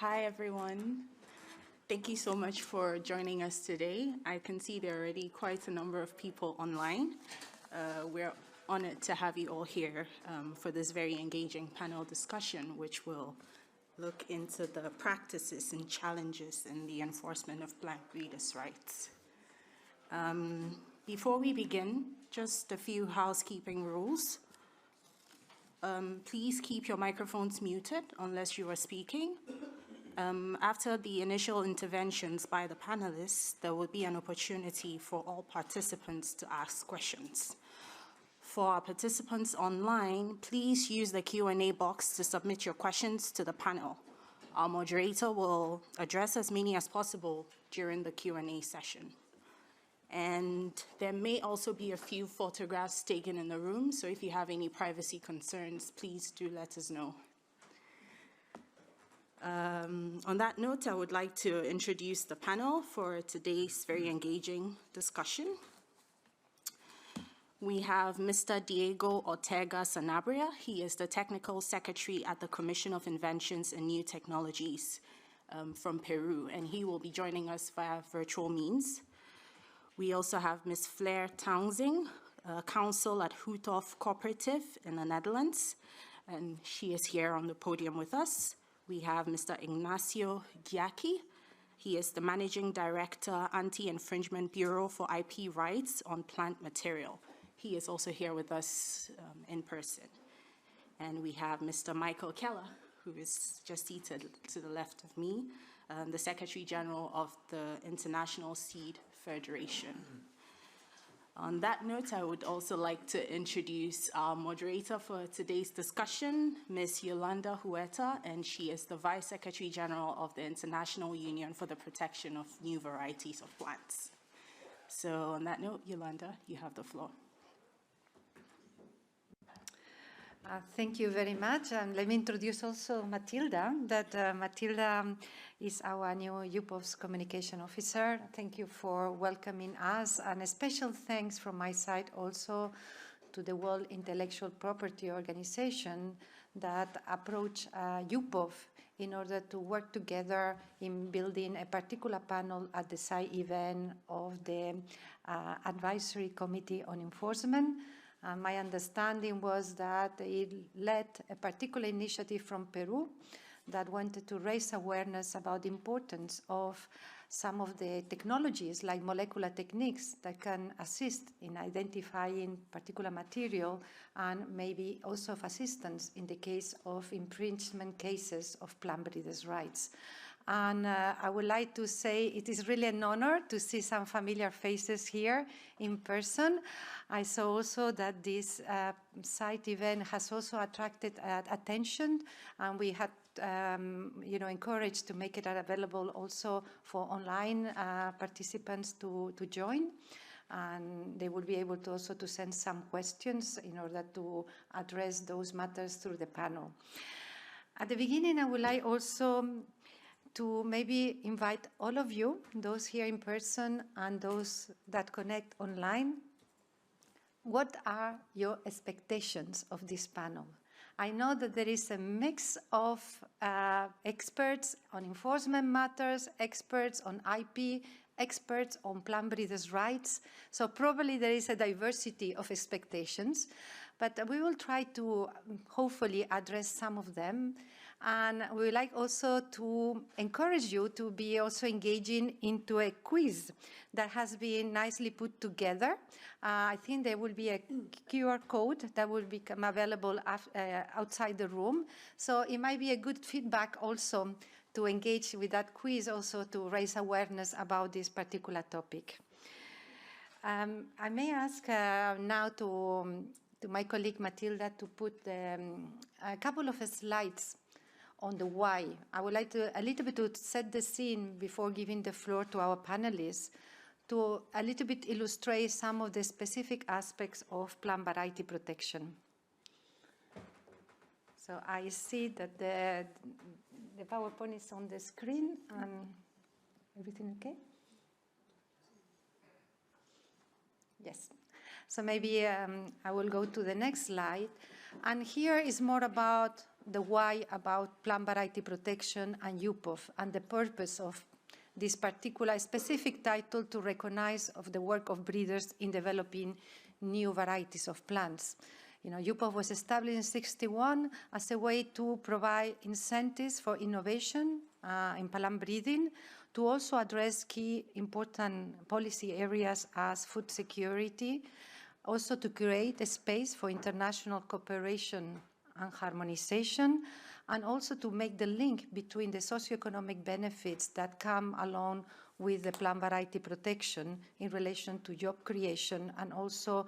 Hi, everyone. Thank you so much for joining us today. I can see there are already quite a number of people online. We're honored to have you all here for this very engaging panel discussion, which will look into the practices and challenges in the enforcement of plant breeders' rights. Before we begin, just a few housekeeping rules. Please keep your microphones muted unless you are speaking. After the initial interventions by the panelists, there will be an opportunity for all participants to ask questions. For our participants online, please use the Q&A box to submit your questions to the panel. Our moderator will address as many as possible during the Q&A session. And there may also be a few photographs taken in the room, so if you have any privacy concerns, please do let us know. On that note, I would like to introduce the panel for today's very engaging discussion. We have Mr. Diego Ortega Sanabria. He is the Technical Secretary at the Commission of Inventions and New Technologies from Peru, and he will be joining us via virtual means. We also have Ms. Flair Townsing, counsel at UPOV Cooperative in the Netherlands, and she is here on the podium with us. We have Mr. Ignacio Giacchi. He is the Managing Director, Anti-Infringement Bureau for IP Rights on Plant Material. He is also here with us in person. And we have Mr. Michael Keller, who is just seated to the left of me, the Secretary General of the International Seed Federation. On that note, I would also like to introduce our moderator for today's discussion, Ms. Yolanda Huerta, and she is the Vice Secretary General of the International Union for the Protection of New Varieties of Plants. So on that note, Yolanda, you have the floor. Thank you very much. And let me introduce also Matilda, Matilda is our new UPOV's communication officer. Thank you for welcoming us. And a special thanks from my side also to the World Intellectual Property Organization that approached UPOV in order to work together in building a particular panel at the side event of the Advisory Committee on Enforcement. My understanding was that it led a particular initiative from Peru that wanted to raise awareness about the importance of some of the technologies like molecular techniques that can assist in identifying particular material and maybe also of assistance in the case of infringement cases of plant breeders' rights. And I would like to say it is really an honor to see some familiar faces here in person. I saw also that this site event has also attracted attention, and we had encouraged to make it available also for online participants to join. And they will be able to also to send some questions in order to address those matters through the panel. At the beginning, I would like also to maybe invite all of you, those here in person and those that connect online. What are your expectations of this panel? I know that there is a mix of experts on enforcement matters, experts on IP, experts on plant breeders' rights. So probably there is a diversity of expectations, but we will try to hopefully address some of them. And we would like also to encourage you to be also engaging into a quiz that has been nicely put together. I think there will be a QR code that will become available outside the room. So it might be a good feedback also to engage with that quiz, also to raise awareness about this particular topic. I may ask now to my colleague Matilda to put a couple of slides on the why. I would like to a little bit to set the scene before giving the floor to our panelists to a little bit illustrate some of the specific aspects of plant variety protection. So I see that the PowerPoint is on the screen. Everything okay? Yes. So maybe I will go to the next slide. And here is more about the why about plant variety protection and UPOV and the purpose of this particular specific title to recognize of the work of breeders in developing new varieties of plants. UPOV was established in 1961 as a way to provide incentives for innovation in plant breeding, to also address key important policy areas as food security, also to create a space for international cooperation and harmonization, and also to make the link between the socioeconomic benefits that come along with the plant variety protection in relation to job creation and also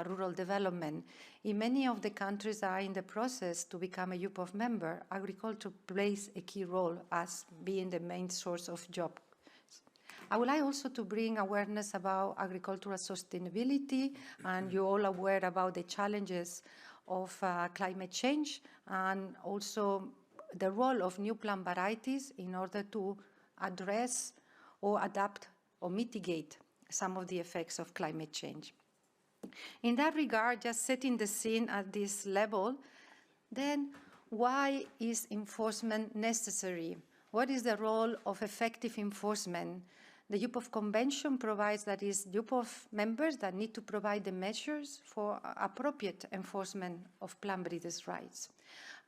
rural development. In many of the countries that are in the process to become a UPOV member, agriculture plays a key role as being the main source of jobs. I would like also to bring awareness about agricultural sustainability, and you're all aware about the challenges of climate change and also the role of new plant varieties in order to address or adapt or mitigate some of the effects of climate change. In that regard, just setting the scene at this level, then why is enforcement necessary? What is the role of effective enforcement? The UPOV Convention provides that it's UPOV members that need to provide the measures for appropriate enforcement of plant breeders' rights.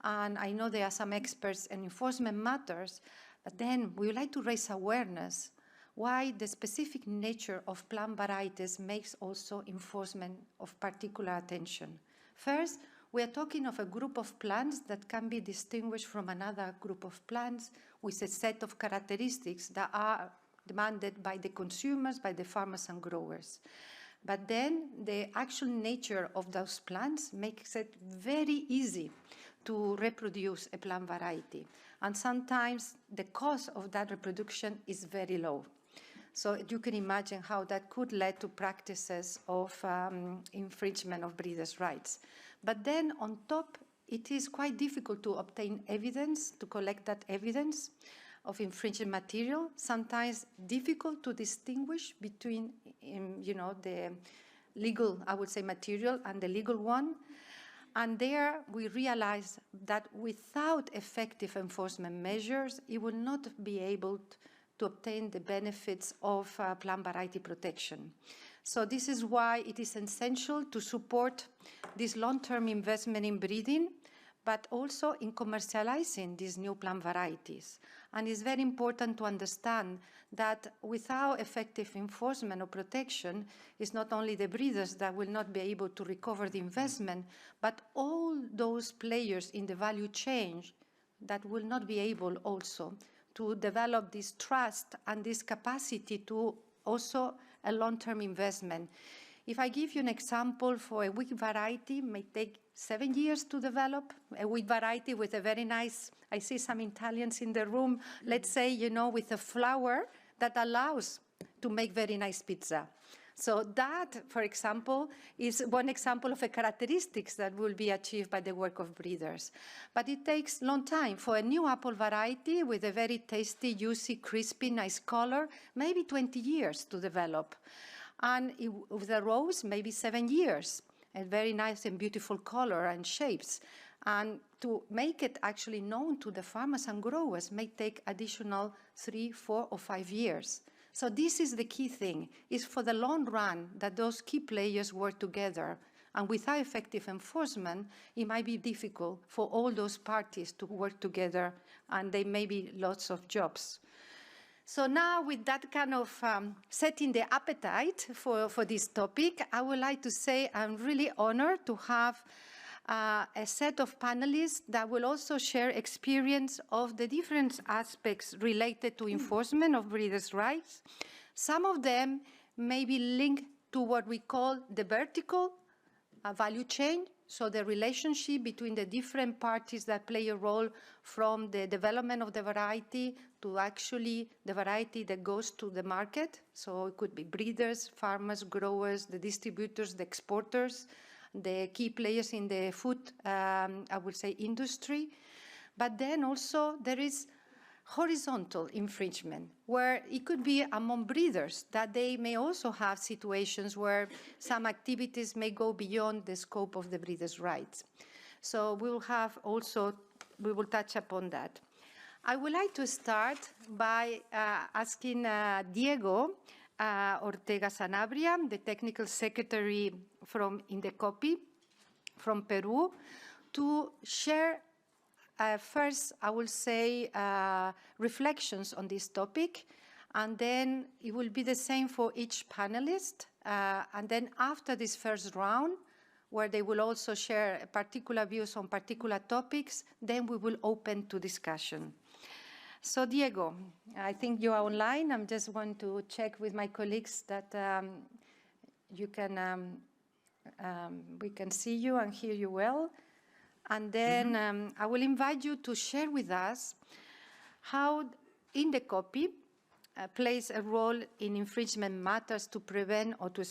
And I know there are some experts in enforcement matters, but then we would like to raise awareness why the specific nature of plant varieties makes also enforcement of particular attention. First, we are talking of a group of plants that can be distinguished from another group of plants with a set of characteristics that are demanded by the consumers, by the farmers and growers. But then the actual nature of those plants makes it very easy to reproduce a plant variety. And sometimes the cost of that reproduction is very low. So you can imagine how that could lead to practices of infringement of breeders' rights. But then on top, it is quite difficult to obtain evidence, to collect that evidence of infringing material, sometimes difficult to distinguish between, the legal, I would say, material and the legal one. And there we realize that without effective enforcement measures, it will not be able to obtain the benefits of plant variety protection. So this is why it is essential to support this long-term investment in breeding, but also in commercializing these new plant varieties. And it's very important to understand that without effective enforcement or protection, it's not only the breeders that will not be able to recover the investment, but all those players in the value chain that will not be able also to develop this trust and this capacity to also a long-term investment. If I give you an example, for a wheat variety, it may take 7 years to develop, a wheat variety with a very nice, I see some Italians in the room, let's say, with a flour that allows to make very nice pizza. So that, for example, is one example of a characteristics that will be achieved by the work of breeders. But it takes a long time. For a new apple variety with a very tasty, juicy, crispy, nice color, maybe 20 years to develop. And with a rose, maybe 7 years. A very nice and beautiful color and shapes. And to make it actually known to the farmers and growers may take additional 3, 4, or 5 years. So this is the key thing, is for the long run that those key players work together. And without effective enforcement, it might be difficult for all those parties to work together, and there may be lots of jobs. So now with that kind of setting the appetite for this topic, I would like to say I'm really honored to have a set of panelists that will also share experience of the different aspects related to enforcement of breeders' rights. Some of them may be linked to what we call the vertical value chain, so the relationship between the different parties that play a role from the development of the variety to actually the variety that goes to the market. So it could be breeders, farmers, growers, the distributors, the exporters, the key players in the food, I would say, industry. But then also there is horizontal infringement, where it could be among breeders, that they may also have situations where some activities may go beyond the scope of the breeders' rights. So we will have also we will touch upon that. I would like to start by asking Diego Ortega Sanabria, the technical secretary from Indecopi, from Peru, to share first, I will say, reflections on this topic, and then it will be the same for each panelist. And then after this first round, where they will also share particular views on particular topics, then we will open to discussion. So Diego, I think you are online. I just want to check with my colleagues that you can, we can see you and hear you well. And then I will invite you to share with us how Indecopi plays a role in infringement matters to prevent or to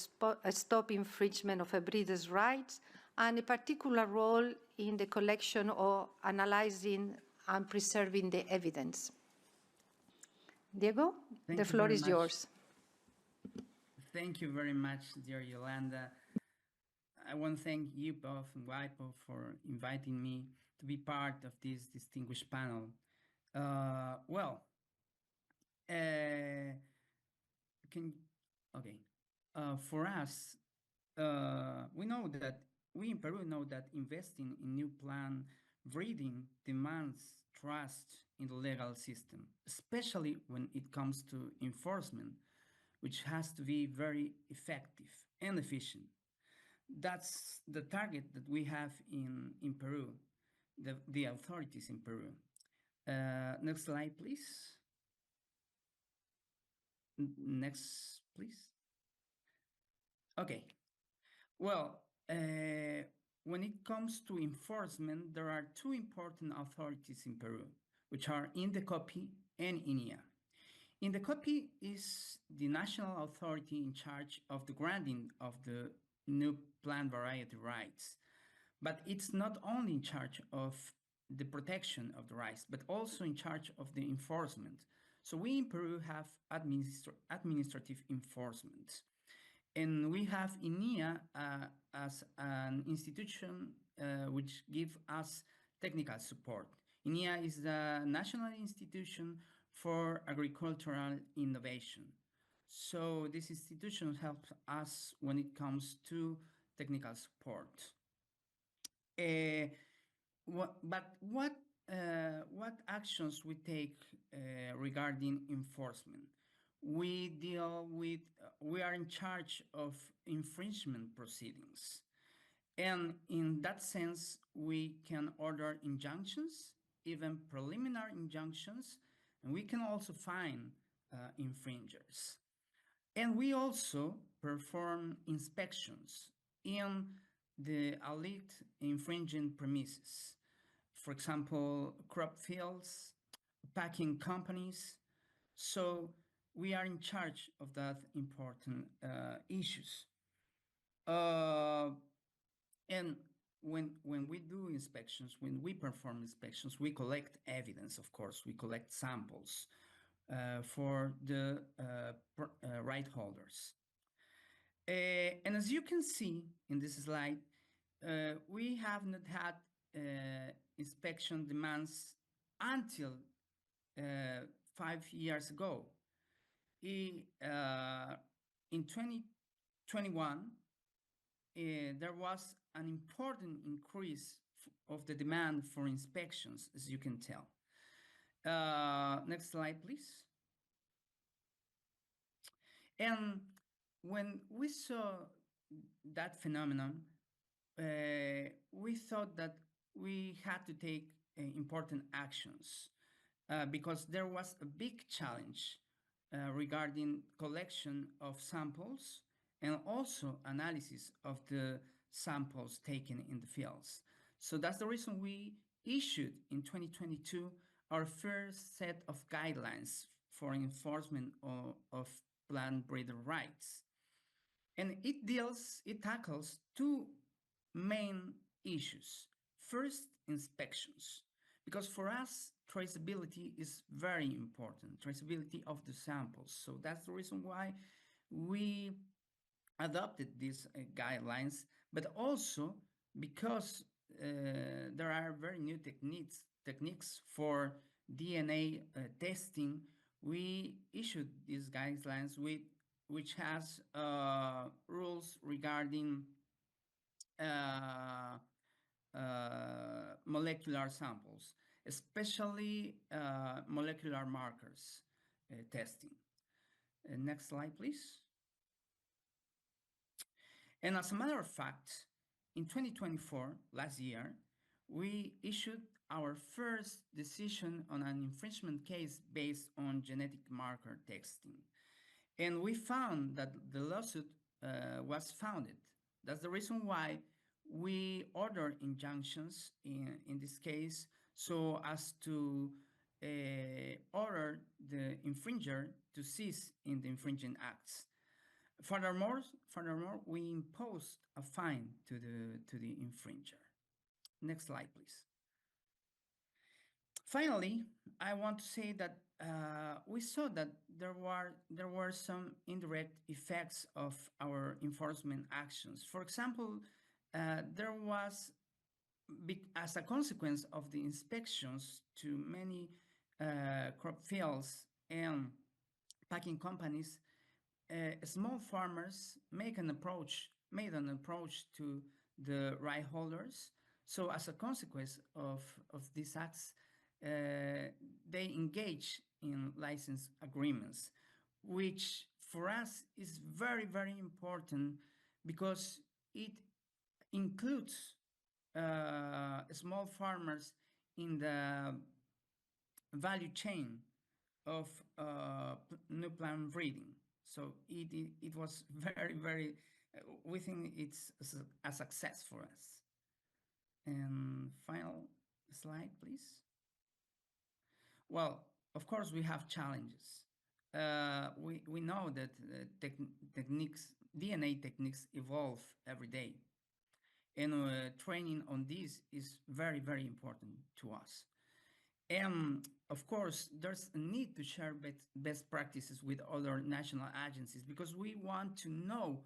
stop infringement of a breeder's rights, and a particular role in the collection or analyzing and preserving the evidence. Diego, the floor is yours. Thank you very much, dear Yolanda. I want to thank UPOV and WIPO for inviting me to be part of this distinguished panel. For us, we in Peru know that investing in new plant breeding demands trust in the legal system, especially when it comes to enforcement, which has to be very effective and efficient. That's the target that we have in Peru, the authorities in Peru. Next slide, please. Next, please. Okay. Well, when it comes to enforcement, there are two important authorities in Peru, which are Indecopi and INEA. Indecopi is the national authority in charge of the granting of the new plant variety rights. But it's not only in charge of the protection of the rights, but also in charge of the enforcement. So we in Peru have administrative enforcement. And we have INEA as an institution which gives us technical support. INEA is the National Institution for Agricultural Innovation. So this institution helps us when it comes to technical support. What actions we take regarding enforcement? We are in charge of infringement proceedings. And in that sense, we can order injunctions, even preliminary injunctions, and we can also fine infringers. And we also perform inspections in the alleged infringing premises. For example, crop fields, packing companies. So we are in charge of that important issues. And when we do inspections, when we perform inspections, we collect evidence, of course. We collect samples for the right holders. And as you can see in this slide, we have not had inspection demands until 5 years ago. In 2021, there was an important increase of the demand for inspections, as you can tell. Next slide, please. And when we saw that phenomenon, we thought that we had to take important actions because there was a big challenge regarding collection of samples and also analysis of the samples taken in the fields. So that's the reason we issued in 2022 our first set of guidelines for enforcement of plant breeder rights. And it tackles two main issues. First, inspections, because for us, traceability is very important, traceability of the samples. So that's the reason why we adopted these guidelines, but also because there are very new techniques for DNA testing. We issued these guidelines which has rules regarding molecular samples, especially molecular markers testing. Next slide, please. And as a matter of fact, in 2024, last year, we issued our first decision on an infringement case based on genetic marker testing. And we found that the lawsuit was founded. That's the reason why we ordered injunctions in this case, so as to order the infringer to cease in the infringing acts. Furthermore, we imposed a fine to the infringer. Next slide, please. Finally, I want to say that we saw that there were some indirect effects of our enforcement actions. For example, there was, as a consequence of the inspections to many crop fields and packing companies, small farmers made an approach to the right holders. So as a consequence of these acts, they engage in license agreements, which for us is very, very important because it includes small farmers in the value chain of new plant breeding. So it was very, very, we think it's a success for us. And final slide, please. Well, of course, we have challenges. We know that DNA techniques evolve every day. And training on this is very, very important to us. And of course, there's a need to share best practices with other national agencies because we want to know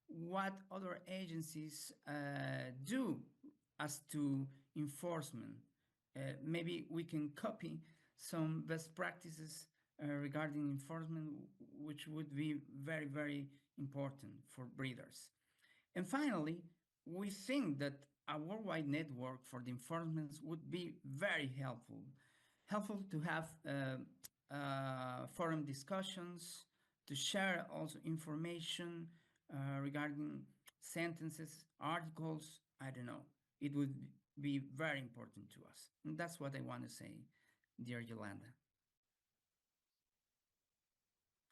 what other agencies do as to enforcement. Maybe we can copy some best practices regarding enforcement, which would be very, very important for breeders. And finally, we think that a worldwide network for the enforcement would be very helpful. Helpful to have forum discussions, to share also information regarding sentences, articles, I don't know. It would be very important to us. And that's what I want to say, dear Yolanda.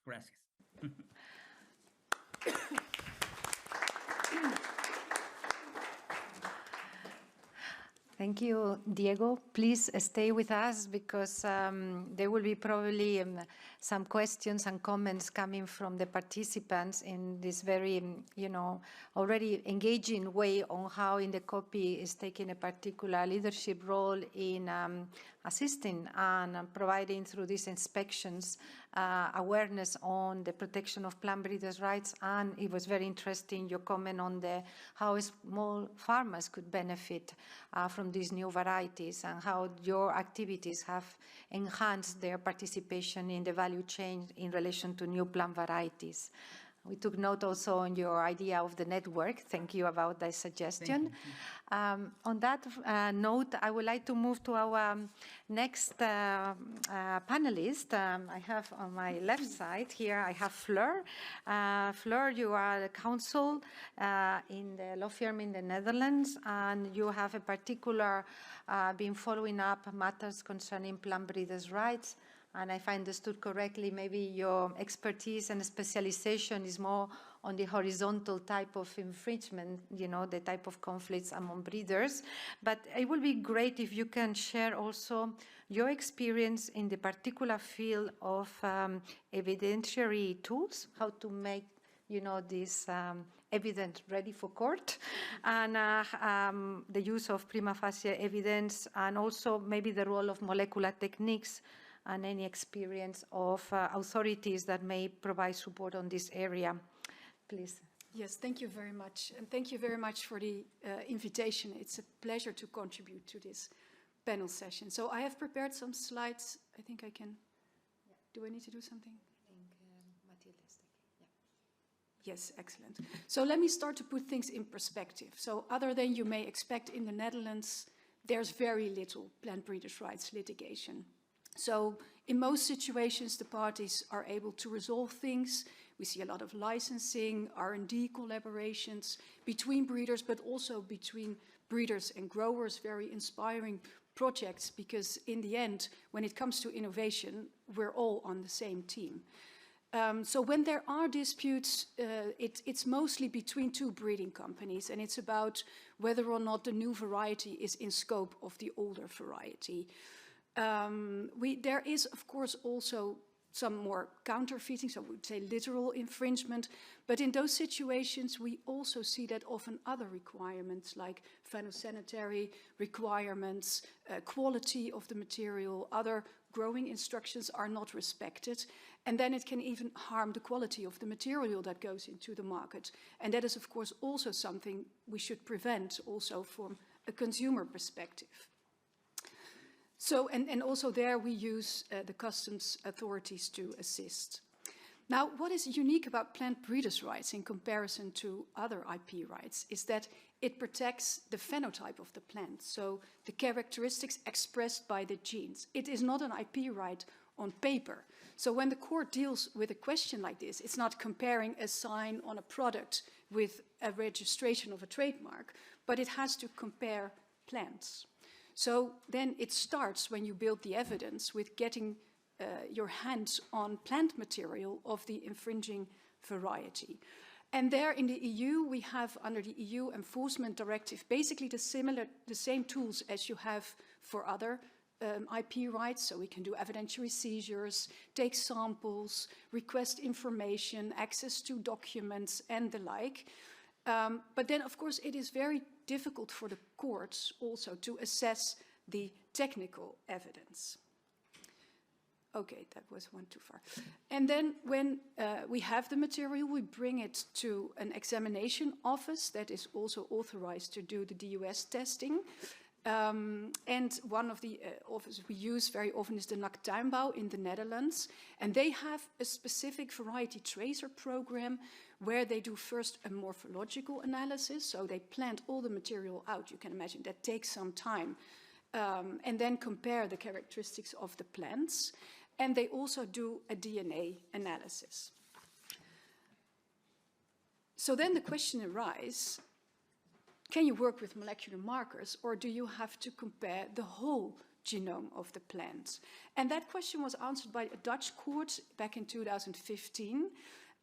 Gracias. Thank you, Diego. Please stay with us because there will be probably some questions and comments coming from the participants in this very, already engaging way on how in the copy is taking a particular leadership role in assisting and providing through these inspections awareness on the protection of plant breeders' rights. And it was very interesting, your comment on how small farmers could benefit from these new varieties and how your activities have enhanced their participation in the value chain in relation to new plant varieties. We took note also on your idea of the network. Thank you about that suggestion. On that note, I would like to move to our next panelist. I have on my left side here, I have Fleur. Fleur, you are a counsel in the law firm in the Netherlands, and you have a particular been following up matters concerning plant breeders' rights. And if I understood correctly, maybe your expertise and specialization is more on the horizontal type of infringement, the type of conflicts among breeders. But it would be great if you can share also your experience in the particular field of evidentiary tools, how to make, this evidence ready for court, and the use of prima facie evidence, and also maybe the role of molecular techniques and any experience of authorities that may provide support on this area. Please. Yes, thank you very much. And thank you very much for the invitation. It's a pleasure to contribute to this panel session. So I have prepared some slides. I think I can. Yeah. Do I need to do something? I think Matilda's taking. Yeah. Yes, excellent. So let me start to put things in perspective. So other than you may expect in the Netherlands, there's very little plant breeders' rights litigation. So in most situations, the parties are able to resolve things. We see a lot of licensing, R&D collaborations between breeders, but also between breeders and growers, very inspiring projects, because in the end, when it comes to innovation, we're all on the same team. So when there are disputes, it's mostly between two breeding companies, and it's about whether or not the new variety is in scope of the older variety. There is, of course, also some more counterfeiting, so we would say literal infringement. But in those situations, we also see that often other requirements like phytosanitary requirements, quality of the material, other growing instructions are not respected. And then it can even harm the quality of the material that goes into the market. And that is, of course, also something we should prevent also from a consumer perspective. So, and also there we use the customs authorities to assist. Now, what is unique about plant breeders' rights in comparison to other IP rights is that it protects the phenotype of the plant, so the characteristics expressed by the genes. It is not an IP right on paper. So when the court deals with a question like this, it's not comparing a sign on a product with a registration of a trademark, but it has to compare plants. So then it starts when you build the evidence with getting your hands on plant material of the infringing variety. And there in the EU, we have under the EU Enforcement Directive basically the same tools as you have for other IP rights. So we can do evidentiary seizures, take samples, request information, access to documents and the like. But then, of course, it is very difficult for the courts also to assess the technical evidence. Okay, that was one too far. And then when we have the material, we bring it to an examination office that is also authorized to do the DUS testing. And one of the offices we use very often is the NAC Tuinbouw in the Netherlands. And they have a specific variety tracer program where they do first a morphological analysis. So they plant all the material out. You can imagine that takes some time. And then compare the characteristics of the plants. And they also do a DNA analysis. So then the question arises, can you work with molecular markers, or do you have to compare the whole genome of the plant? And that question was answered by a Dutch court back in 2015.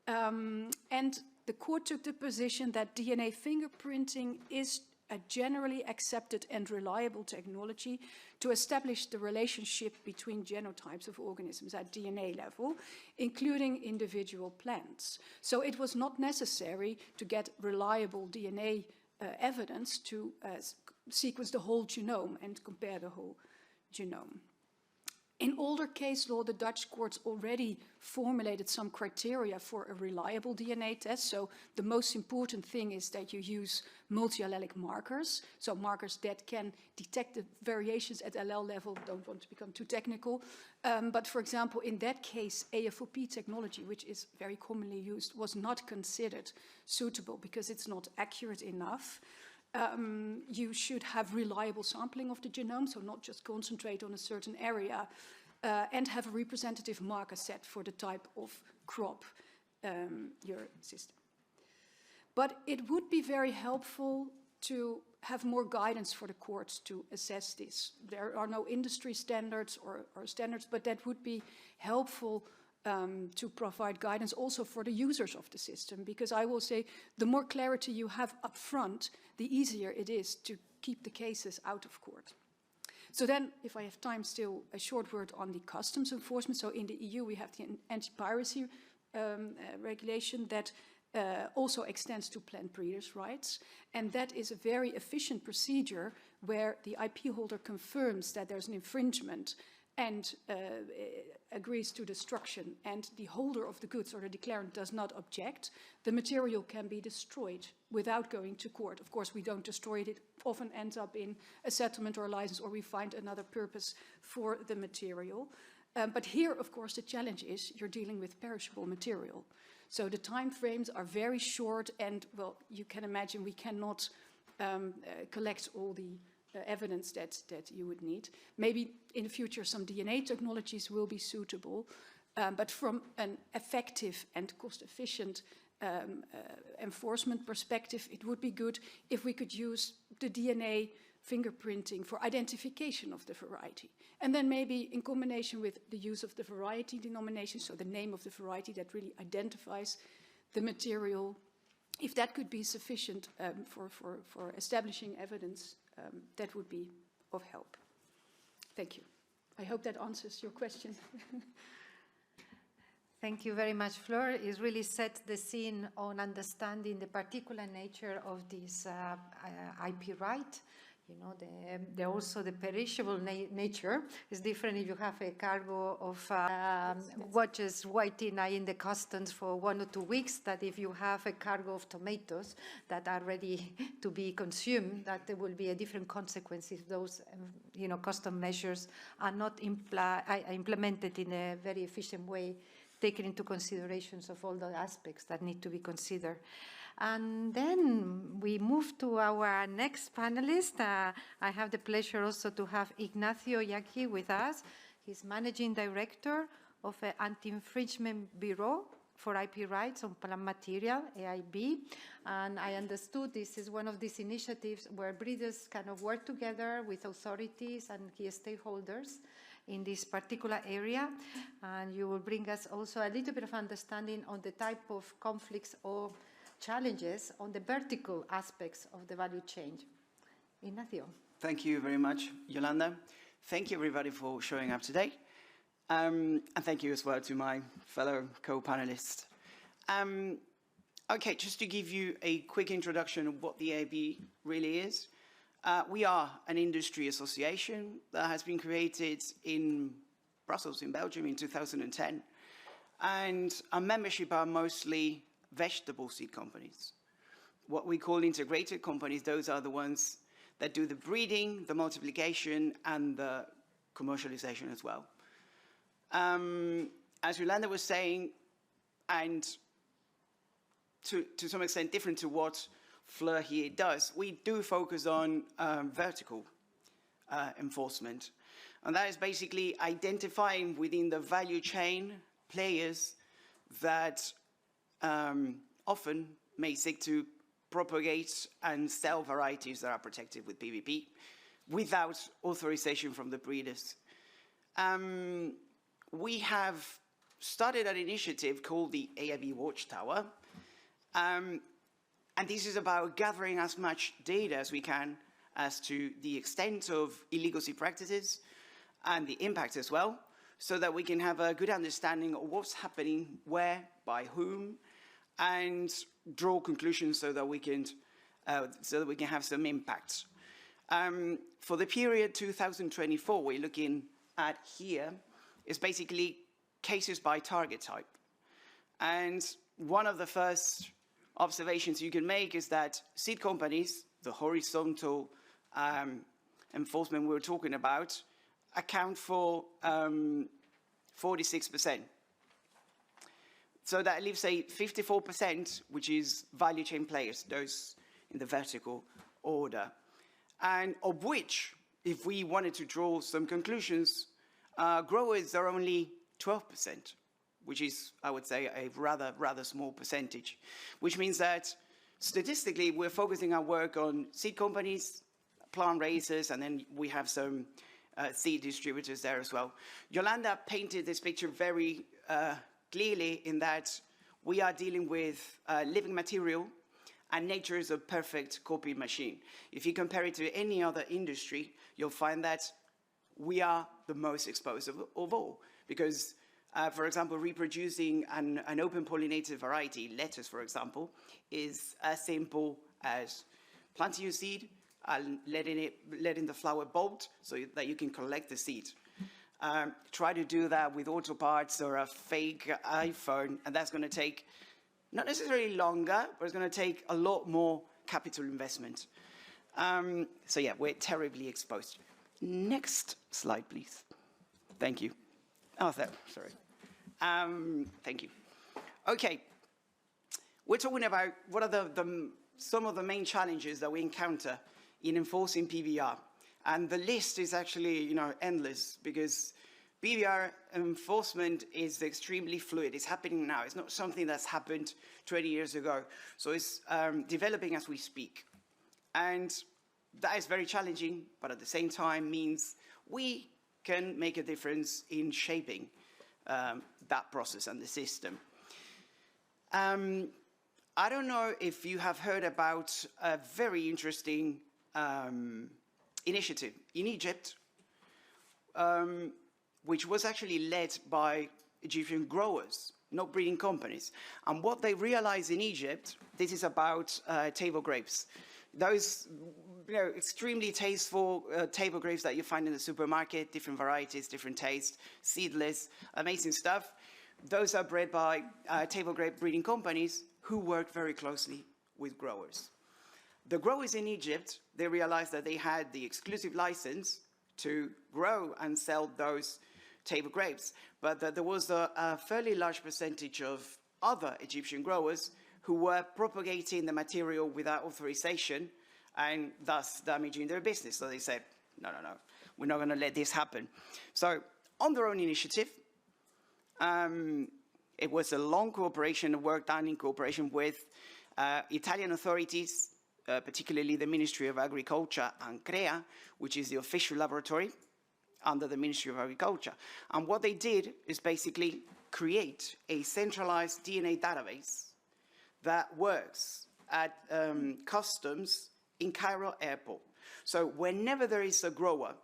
And the court took the position that DNA fingerprinting is a generally accepted and reliable technology to establish the relationship between genotypes of organisms at DNA level, including individual plants. So it was not necessary to get reliable DNA evidence to sequence the whole genome and compare the whole genome. In older case law, the Dutch courts already formulated some criteria for a reliable DNA test. So the most important thing is that you use multi-allelic markers, so markers that can detect the variations at allele level. Don't want to become too technical. But for example, in that case, AFOP technology, which is very commonly used, was not considered suitable because it's not accurate enough. You should have reliable sampling of the genome, so not just concentrate on a certain area, and have a representative marker set for the type of crop your system. But it would be very helpful to have more guidance for the courts to assess this. There are no industry standards or standards, but that would be helpful to provide guidance also for the users of the system, because I will say the more clarity you have up front, the easier it is to keep the cases out of court. So then, if I have time still, a short word on the customs enforcement. So in the EU we have the anti-piracy regulation that also extends to plant breeders' rights, and that is a very efficient procedure where the IP holder confirms that there's an infringement and agrees to destruction, and the holder of the goods or the declarant does not object, the material can be destroyed without going to court. Of course, we don't destroy it. It often ends up in a settlement or a license, or we find another purpose for the material. But here, of course, the challenge is you're dealing with perishable material. So the time frames are very short, and, well, you can imagine we cannot collect all the evidence that you would need. Maybe in the future some DNA technologies will be suitable, but from an effective and cost-efficient enforcement perspective, it would be good if we could use the DNA fingerprinting for identification of the variety. And then maybe in combination with the use of the variety denomination, so the name of the variety that really identifies the material, if that could be sufficient for establishing evidence, that would be of help. Thank you. I hope that answers your question. Thank you very much, Fleur. It really sets the scene on understanding the particular nature of this IP right. You know, also the perishable nature is different if you have a cargo of watches waiting in the customs for 1 or 2 weeks, that if you have a cargo of tomatoes that are ready to be consumed, that there will be a different consequence if those you know, custom measures are not implemented in a very efficient way, taking into considerations of all the aspects that need to be considered. And then we move to our next panelist. I have the pleasure also to have Ignacio Yaqui with us. He's Managing Director of an Anti-Infringement Bureau for IP Rights on Plant Material, AIB. And I understood this is one of these initiatives where breeders kind of work together with authorities and key stakeholders in this particular area. And you will bring us also a little bit of understanding on the type of conflicts or challenges on the vertical aspects of the value chain. Ignacio. Thank you very much, Yolanda. Thank you, everybody, for showing up today. And thank you as well to my fellow co-panelists. Okay, just to give you a quick introduction of what the AIB really is. We are an industry association that has been created in Brussels, in Belgium, in 2010. And our membership are mostly vegetable seed companies. What we call integrated companies, those are the ones that do the breeding, the multiplication, and the commercialization as well. As Yolanda was saying, and to some extent different to what Fleur here does, we do focus on vertical enforcement. And that is basically identifying within the value chain players that often may seek to propagate and sell varieties that are protected with PVP without authorization from the breeders. We have started an initiative called the AIB Watchtower, and this is about gathering as much data as we can as to the extent of illegal seed practices and the impact as well, so that we can have a good understanding of what's happening, where, by whom, and draw conclusions so that we can have some impact. For the period 2024, we're looking at here is basically cases by target type. And one of the first observations you can make is that seed companies, the horizontal enforcement we were talking about, account for 46%. So that leaves a 54%, which is value chain players, those in the vertical order. And of which, if we wanted to draw some conclusions, growers are only 12%, which is, I would say, a rather small percentage, which means that statistically, we're focusing our work on seed companies, plant raisers, and then we have some seed distributors there as well. Yolanda painted this picture very clearly in that we are dealing with living material, and nature is a perfect copy machine. If you compare it to any other industry, you'll find that we are the most exposed of all. Because, for example, reproducing an open pollinated variety, lettuce, for example, is as simple as planting your seed and letting the flower bolt so that you can collect the seed. try to do that with auto parts or a fake iPhone, and that's going to take not necessarily longer, but it's going to take a lot more capital investment. So yeah, we're terribly exposed. Next slide, please. Thank you. Oh, sorry. Thank you. Okay. We're talking about what are some of the main challenges that we encounter in enforcing PBR. And the list is actually, endless, because PBR enforcement is extremely fluid. It's happening now. It's not something that's happened 20 years ago. So it's developing as we speak. And that is very challenging, but at the same time means we can make a difference in shaping that process and the system. I don't know if you have heard about a very interesting initiative in Egypt, which was actually led by Egyptian growers, not breeding companies. And what they realized in Egypt, this is about table grapes. Those extremely tasteful table grapes that you find in the supermarket, different varieties, different tastes, seedless, amazing stuff. Those are bred by table grape breeding companies who work very closely with growers. The growers in Egypt, they realized that they had the exclusive license to grow and sell those table grapes, but that there was a fairly large percentage of other Egyptian growers who were propagating the material without authorization and thus damaging their business. So they said, no, we're not going to let this happen. So on their own initiative, it was a long cooperation, work done in cooperation with Italian authorities, particularly the Ministry of Agriculture and CREA, which is the official laboratory under the Ministry of Agriculture. And what they did is basically create a centralized DNA database that works at customs in Cairo airport. So whenever there is a grower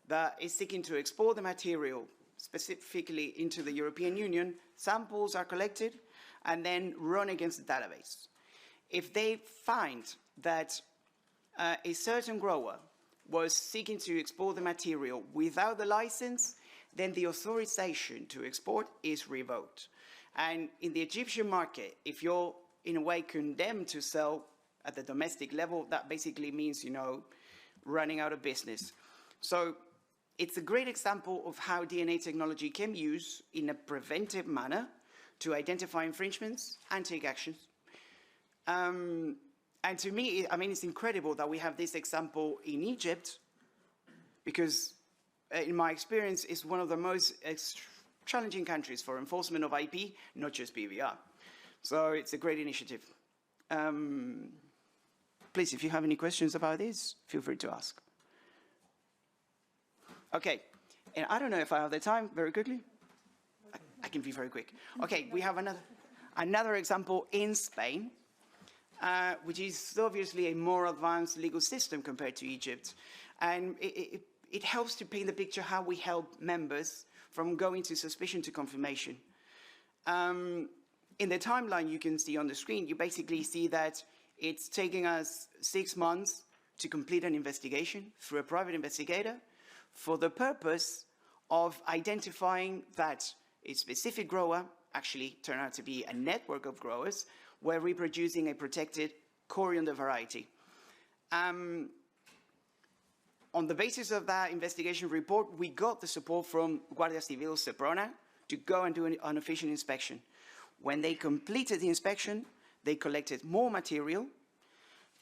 that is seeking to export the material specifically into the European Union, samples are collected and then run against the database. If they find that a certain grower was seeking to export the material without the license, then the authorization to export is revoked. And in the Egyptian market, if you're in a way condemned to sell at the domestic level, that basically means, running out of business. So it's a great example of how DNA technology can be used in a preventive manner to identify infringements and take actions. And to me, it's incredible that we have this example in Egypt, because in my experience, it's one of the most challenging countries for enforcement of IP, not just PBR. So it's a great initiative. Please, if you have any questions about this, feel free to ask. Okay, and I don't know if I have the time very quickly. I can be very quick. Okay, we have another example in Spain, which is obviously a more advanced legal system compared to Egypt. And it helps to paint the picture how we help members from going to suspicion to confirmation. In the timeline you can see on the screen, you basically see that it's taking us 6 months to complete an investigation through a private investigator for the purpose of identifying that a specific grower actually turned out to be a network of growers were reproducing a protected coriander variety. On the basis of that investigation report, we got the support from Guardia Civil Seprona to go and do an official inspection. When they completed the inspection, they collected more material,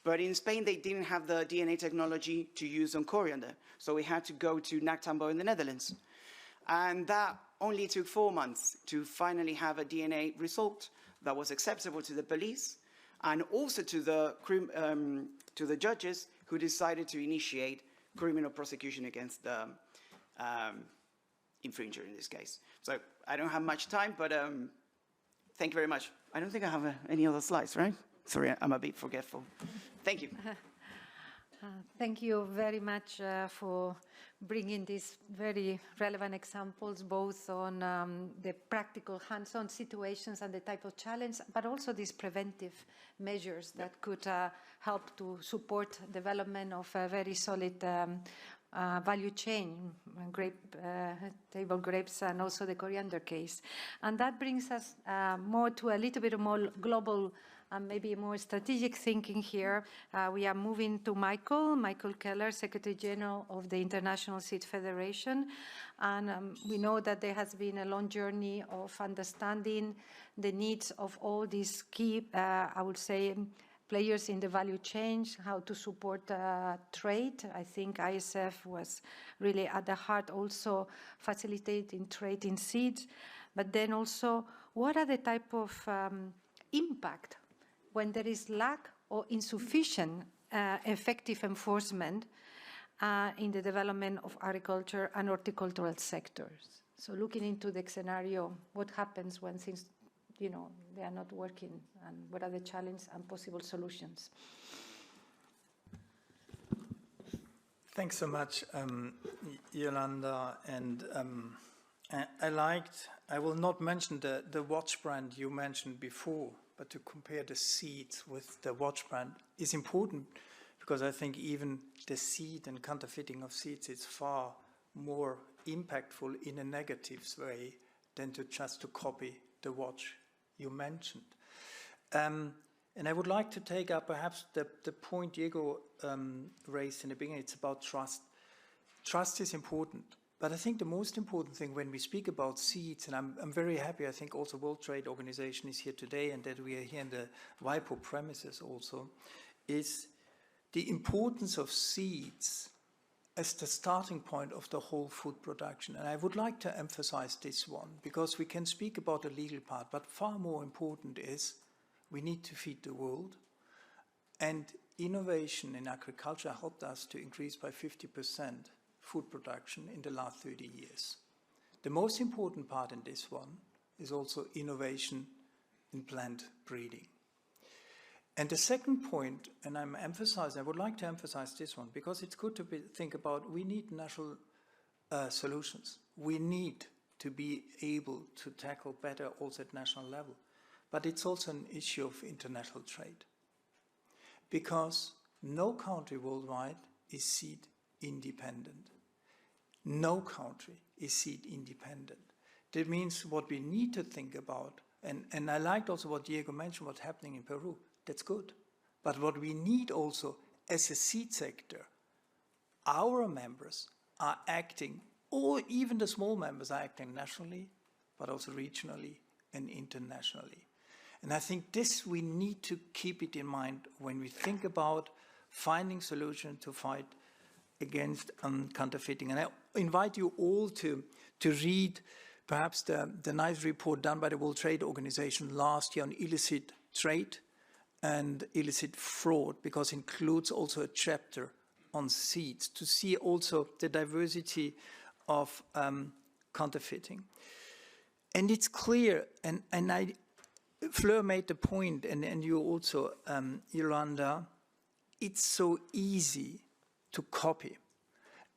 but in Spain they didn't have the DNA technology to use on coriander, so we had to go to Nactambo in the Netherlands. And that only took 4 months to finally have a DNA result that was acceptable to the police and also to the judges who decided to initiate criminal prosecution against the infringer in this case. So I don't have much time, but thank you very much. I don't think I have any other slides, right? Sorry, I'm a bit forgetful. Thank you. Thank you very much for bringing these very relevant examples, both on the practical hands-on situations and the type of challenge, but also these preventive measures that could help to support development of a very solid value chain, table grapes and also the coriander case. And that brings us more to a little bit more global and maybe more strategic thinking here. We are moving to Michael Keller, Secretary General of the International Seed Federation. And we know that there has been a long journey of understanding the needs of all these key, I would say, players in the value chain, how to support trade. I think ISF was really at the heart also facilitating trade in seeds. But then also, what are the type of impact when there is lack or insufficient effective enforcement in the development of agriculture and horticultural sectors? So looking into the scenario, what happens when things, they are not working, and what are the challenges and possible solutions? Thanks so much, Yolanda. And I will not mention the watch brand you mentioned before, but to compare the seeds with the watch brand is important, because I think even the seed and counterfeiting of seeds is far more impactful in a negative way than just to copy the watch you mentioned. And I would like to take up perhaps the point Diego raised in the beginning. It's about trust. Trust is important. But I think the most important thing when we speak about seeds, and I'm very happy, I think also World Trade Organization is here today and that we are here in the WIPO premises also, is the importance of seeds as the starting point of the whole food production. And I would like to emphasize this one, because we can speak about the legal part, but far more important is we need to feed the world. And innovation in agriculture helped us to increase by 50% food production in the last 30 years. The most important part in this one is also innovation in plant breeding. And the second point, and I would like to emphasize this one, because it's good to think about, we need national solutions. We need to be able to tackle better also at national level. But it's also an issue of international trade. Because no country worldwide is seed independent. No country is seed independent. That means what we need to think about, and I liked also what Diego mentioned, what's happening in Peru. That's good. But what we need also as a seed sector, our members are acting, or even the small members are acting nationally, but also regionally and internationally. And I think this we need to keep it in mind when we think about finding solutions to fight against counterfeiting. And I invite you all to read perhaps the nice report done by the World Trade Organization last year on illicit trade and illicit fraud, because it includes also a chapter on seeds, to see also the diversity of counterfeiting. And it's clear, and Fleur made the point, and you also, Yolanda, it's so easy to copy.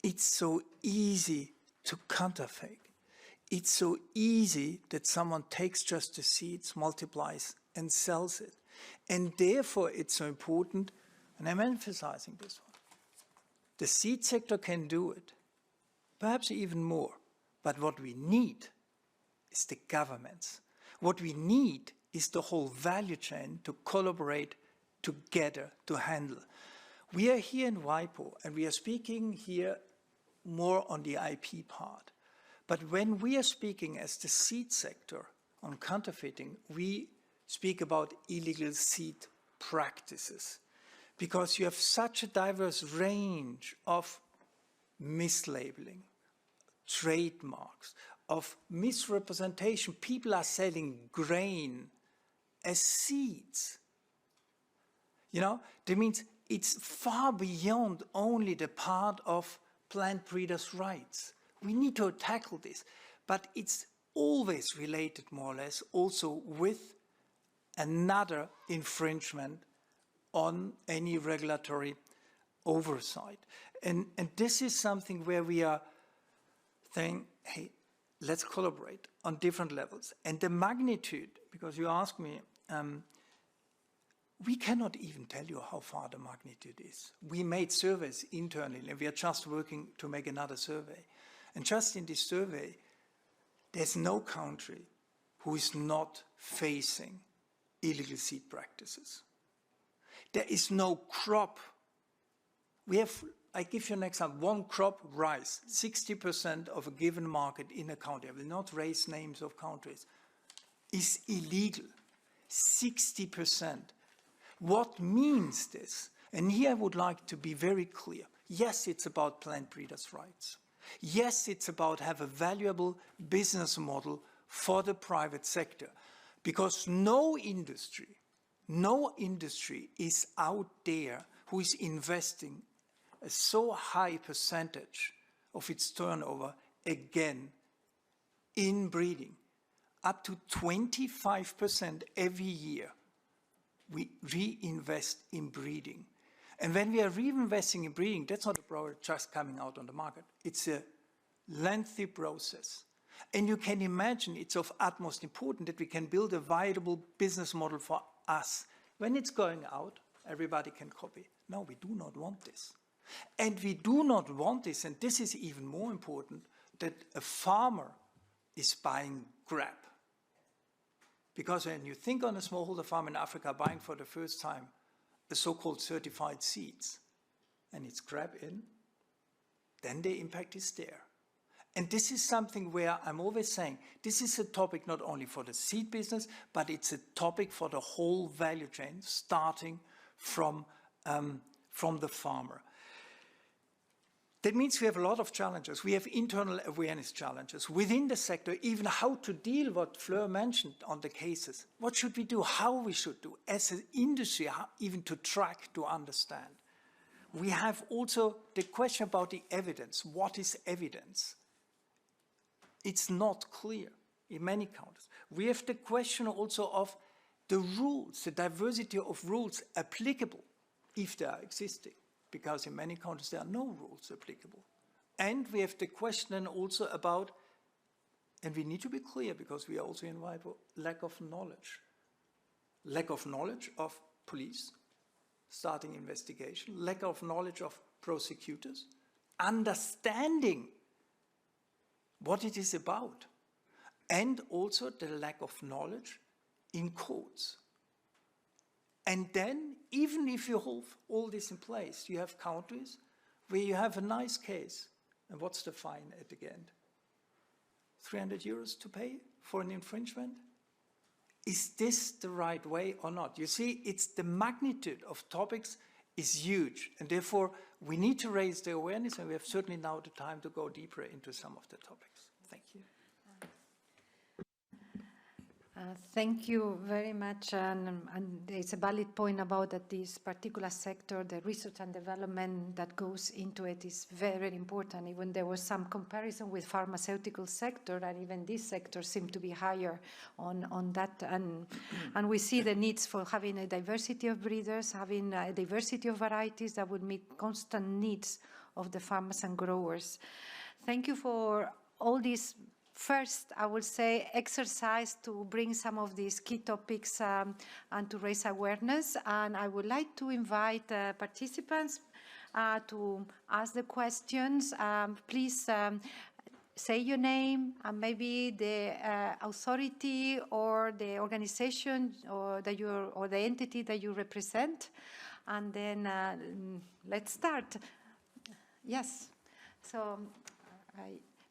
It's so easy to counterfeit. It's so easy that someone takes just the seeds, multiplies, and sells it. And therefore, it's so important, and I'm emphasizing this one. The seed sector can do it, perhaps even more. But what we need is the governments. What we need is the whole value chain to collaborate together to handle. We are here in WIPO, and we are speaking here more on the IP part. But when we are speaking as the seed sector on counterfeiting, we speak about illegal seed practices, because you have such a diverse range of mislabeling, trademarks, of misrepresentation. People are selling grain as seeds. That means it's far beyond only the part of plant breeders' rights. We need to tackle this, but it's always related more or less also with another infringement on any regulatory oversight. And this is something where we are saying, hey, let's collaborate on different levels. And the magnitude, because you asked me, we cannot even tell you how far the magnitude is. We made surveys internally, and we are just working to make another survey. And just in this survey, there's no country who is not facing illegal seed practices. There is no crop. We have, I give you an example, one crop, rice, 60% of a given market in a country, I will not raise names of countries, is illegal. 60%. What means this? And here I would like to be very clear. Yes, it's about plant breeders' rights. Yes, it's about have a valuable business model for the private sector, because no industry is out there who is investing a so high percentage of its turnover again in breeding. Up to 25% every year we reinvest in breeding. And when we are reinvesting in breeding, that's not a product just coming out on the market. It's a lengthy process. And you can imagine it's of utmost importance that we can build a viable business model for us. When it's going out, everybody can copy. No, we do not want this. And we do not want this, and this is even more important, that a farmer is buying crap. Because when you think on a smallholder farm in Africa buying for the first time the so-called certified seeds, and it's crap in, then the impact is there. And this is something where I'm always saying, this is a topic not only for the seed business, but it's a topic for the whole value chain, starting from the farmer. That means we have a lot of challenges. We have internal awareness challenges within the sector, even how to deal what Fleur mentioned on the cases. What should we do? How we should do as an industry, how, even to track, to understand. We have also the question about the evidence. What is evidence? It's not clear in many countries. We have the question also of the rules, the diversity of rules applicable if they are existing. Because in many countries there are no rules applicable. And we have the question then also about, and we need to be clear because we are also in WIPO, lack of knowledge. Lack of knowledge of police, starting investigation, lack of knowledge of prosecutors, understanding what it is about, and also the lack of knowledge in courts. And then, even if you hold all this in place, you have countries where you have a nice case. And what's the fine at the end? 300 euros to pay for an infringement? Is this the right way or not? You see, it's the magnitude of topics is huge. And therefore, we need to raise the awareness, and we have certainly now the time to go deeper into some of the topics. Thank you. Thank you very much, and it's a valid point about that this particular sector, the research and development that goes into it is very, very important. Even there was some comparison with pharmaceutical sector, and even this sector seemed to be higher on that. And we see the needs for having a diversity of breeders, having a diversity of varieties that would meet constant needs of the farmers and growers. Thank you for all these. First, I would say exercise to bring some of these key topics and to raise awareness. And I would like to invite participants to ask the questions. Please say your name and maybe the authority or the organization or the entity that you represent. And then let's start. Yes. So,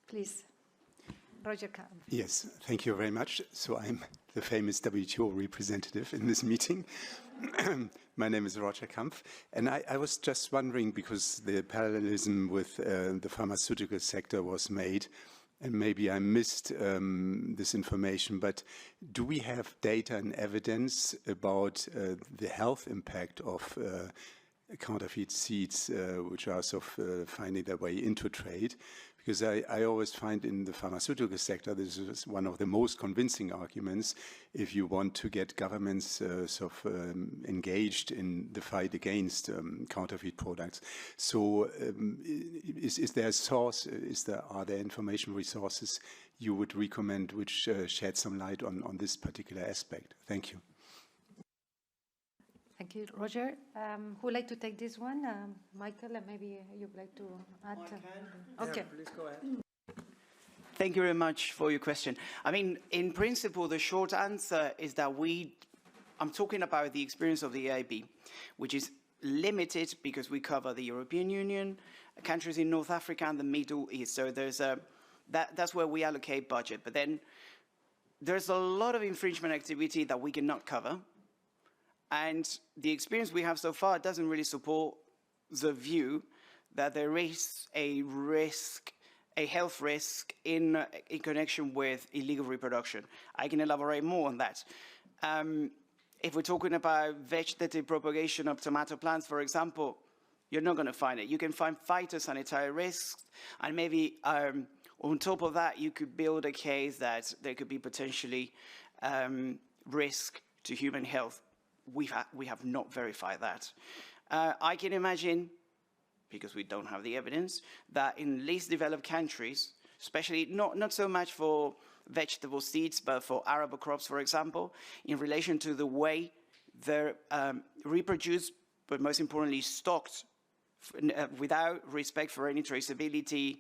please. Roger Kampf. Yes, thank you very much. So I'm the famous WTO representative in this meeting. My name is Roger Kampf, and I was just wondering, because the parallelism with the pharmaceutical sector was made, and maybe I missed this information, but do we have data and evidence about the health impact of counterfeit seeds, which are sort of finding their way into trade? Because I always find in the pharmaceutical sector, this is one of the most convincing arguments if you want to get governments engaged in the fight against counterfeit products. So is there a source, are there information resources you would recommend which shed some light on this particular aspect? Thank you. Thank you, Roger. Who would like to take this one? Michael, and maybe you'd like to add? Okay. Yeah, please go ahead. Thank you very much for your question. I mean, in principle, the short answer is that I'm talking about the experience of the EIB, which is limited because we cover the European Union, countries in North Africa and the Middle East. So that's where we allocate budget. But then there's a lot of infringement activity that we cannot cover. And the experience we have so far doesn't really support the view that there is a health risk in connection with illegal reproduction. I can elaborate more on that. If we're talking about vegetative propagation of tomato plants, for example, you're not going to find it. You can find phytosanitary risks, and maybe on top of that, you could build a case that there could be potentially risk to human health. We have not verified that. I can imagine, because we don't have the evidence, that in least developed countries, especially not so much for vegetable seeds, but for arable crops, for example, in relation to the way they're reproduced, but most importantly stocked without respect for any traceability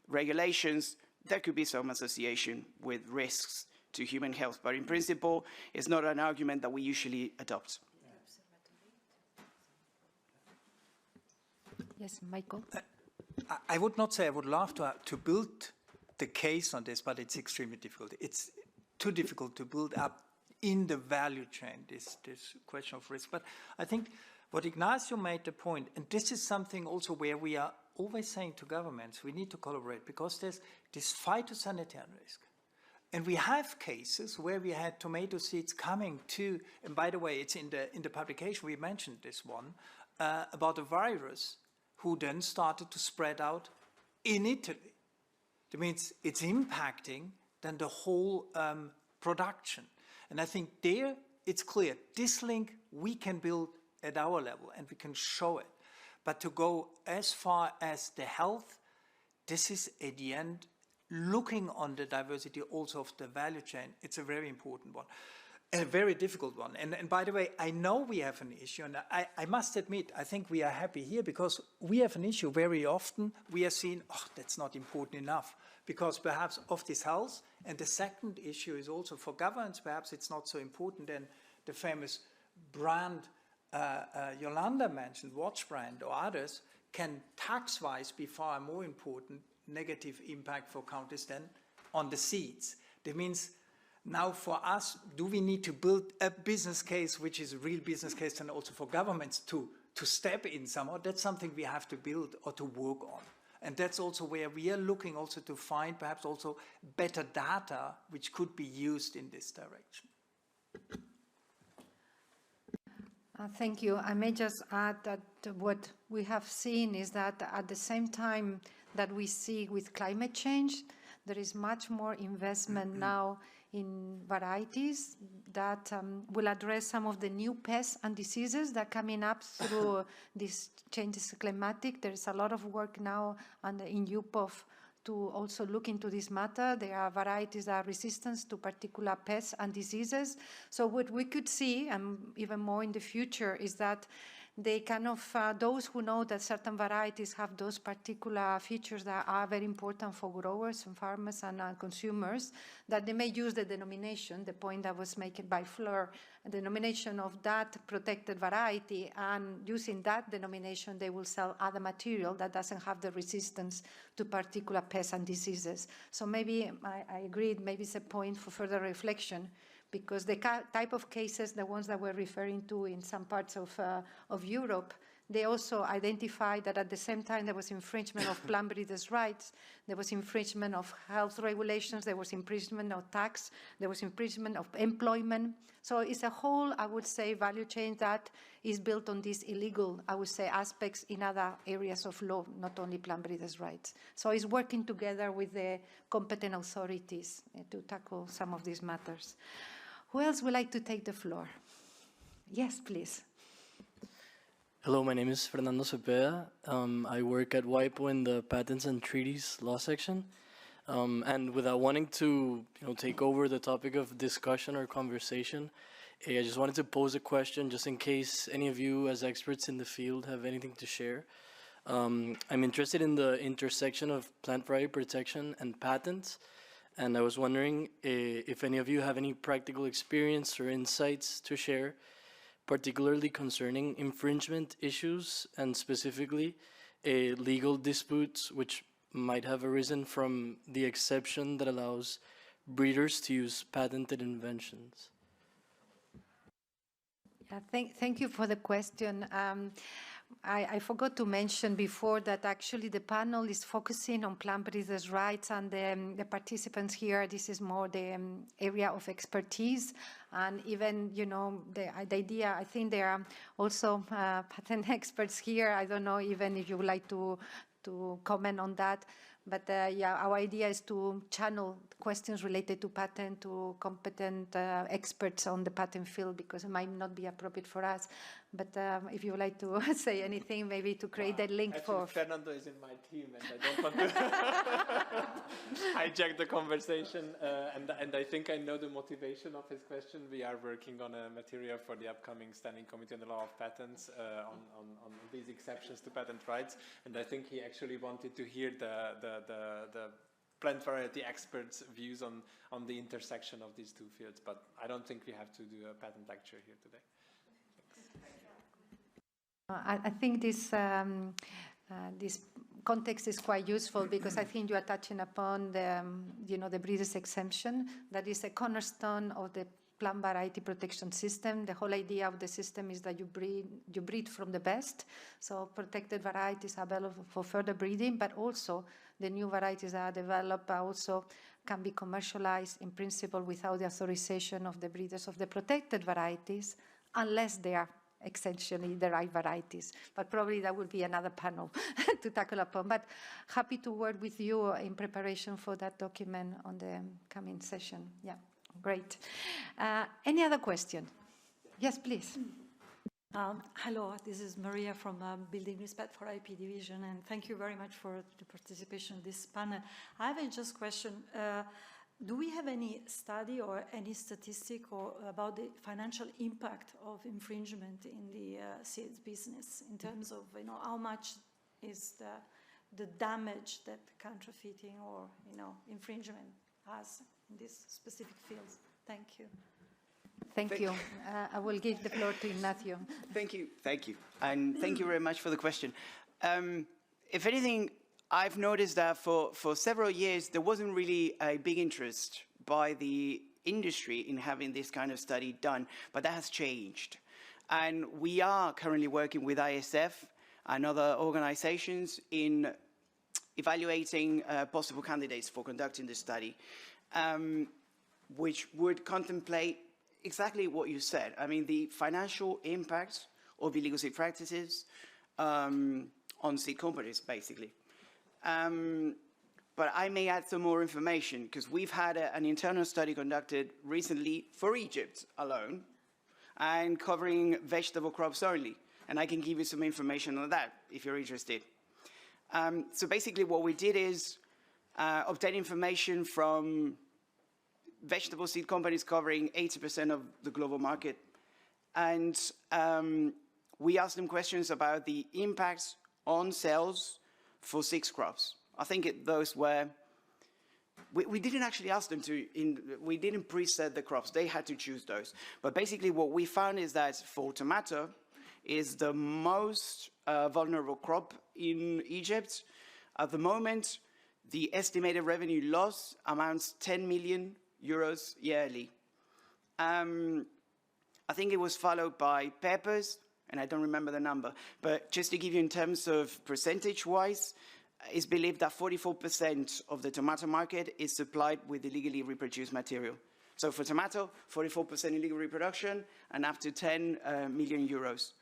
regulations, there could be some association with risks to human health. But in principle, it's not an argument that we usually adopt. Yes, Michael. I would not say I would love to build the case on this, but it's extremely difficult. It's too difficult to build up in the value chain, this question of risk. But I think what Ignacio made the point, and this is something also where we are always saying to governments, we need to collaborate, because there's this phytosanitary risk. And we have cases where we had tomato seeds coming to, and by the way, it's in the publication, we mentioned this one, about a virus who then started to spread out in Italy. That means it's impacting then the whole production. And I think there it's clear, this link we can build at our level and we can show it. But to go as far as the health, this is at the end, looking on the diversity also of the value chain, it's a very important one. And a very difficult one. And by the way, I know we have an issue, and I must admit, I think we are happy here because we have an issue very often. We are seen, oh, that's not important enough, because perhaps of this health. And the second issue is also for governance, perhaps it's not so important. And the famous brand Yolanda mentioned, watch brand or others, can tax-wise be far more important negative impact for countries than on the seeds. That means now for us, do we need to build a business case which is a real business case, and also for governments to step in somehow? That's something we have to build or to work on. And that's also where we are looking also to find perhaps also better data which could be used in this direction. Thank you. I may just add that what we have seen is that at the same time that we see with climate change, there is much more investment now in varieties that will address some of the new pests and diseases that are coming up through these changes climatic. There is a lot of work now in UPOV to also look into this matter. There are varieties that are resistant to particular pests and diseases. So what we could see, and even more in the future, is that they kind of, those who know that certain varieties have those particular features that are very important for growers and farmers and consumers, that they may use the denomination, the point that was made by Fleur, the denomination of that protected variety, and using that denomination, they will sell other material that doesn't have the resistance to particular pests and diseases. So maybe, I agree, maybe it's a point for further reflection, because the type of cases, the ones that we're referring to in some parts of Europe, they also identified that at the same time there was infringement of plant breeders' rights, there was infringement of health regulations, there was infringement of tax, there was infringement of employment. So it's a whole, I would say, value chain that is built on these illegal, I would say, aspects in other areas of law, not only plant breeders' rights. So it's working together with the competent authorities to tackle some of these matters. Who else would like to take the floor? Yes, please. Hello, my name is Fernando Cepeda. I work at WIPO in the Patents and Treaties Law section. And without wanting to take over the topic of discussion or conversation, I just wanted to pose a question just in case any of you as experts in the field have anything to share. I'm interested in the intersection of plant variety protection and patents, and I was wondering if any of you have any practical experience or insights to share, particularly concerning infringement issues and specifically legal disputes which might have arisen from the exception that allows breeders to use patented inventions. Yeah, thank you for the question. I forgot to mention before that actually the panel is focusing on plant breeders' rights, and the participants here, this is more the area of expertise. And even, you know, the idea, I think there are also patent experts here. I don't know even if you would like to comment on that. But yeah, our idea is to channel questions related to patent to competent experts on the patent field, because it might not be appropriate for us. But if you would like to say anything, maybe to create that link for... Fernando is in my team, and I don't want to hijack the conversation. And I think I know the motivation of his question. We are working on a material for the upcoming Standing Committee on the Law of Patents on these exceptions to patent rights. And I think he actually wanted to hear the plant variety experts' views on the intersection of these two fields. But I don't think we have to do a patent lecture here today. I think this context is quite useful, because I think you are touching upon the, you know, the breeders' exemption. That is a cornerstone of the plant variety protection system. The whole idea of the system is that you breed from the best. So protected varieties are available for further breeding, but also the new varieties that are developed also can be commercialized in principle without the authorization of the breeders of the protected varieties, unless they are essentially the right varieties. But probably that will be another panel to tackle upon. But happy to work with you in preparation for that document on the coming session. Yeah, great. Any other question? Yes, please. Hello, this is Maria from Building Respect for IP Division, and thank you very much for the participation in this panel. I have a just question. Do we have any study or any statistic about the financial impact of infringement in the seeds business, in terms of, you know, how much is the damage that counterfeiting or, you know, infringement has in these specific fields? Thank you. Thank you. I will give the floor to Ignacio. Thank you. And thank you very much for the question. If anything, I've noticed that for several years, there wasn't really a big interest by the industry in having this kind of study done, but that has changed. And we are currently working with ISF and other organizations in evaluating possible candidates for conducting this study, which would contemplate exactly what you said. I mean, the financial impact of illegal seed practices on seed companies, basically. But I may add some more information, because we've had an internal study conducted recently for Egypt alone, and covering vegetable crops only. And I can give you some information on that if you're interested. So basically what we did is obtain information from vegetable seed companies covering 80% of the global market. And we asked them questions about the impacts on sales for 6 crops. I think those were, we didn't actually ask them to, we didn't preset the crops, they had to choose those. But basically what we found is that for tomato is the most vulnerable crop in Egypt. At the moment, the estimated revenue loss amounts 10 million euros yearly. I think it was followed by peppers, and I don't remember the number, but just to give you in terms of percentage-wise, it's believed that 44% of the tomato market is supplied with illegally reproduced material. So for tomato, 44% illegal reproduction and up to 10 million euros.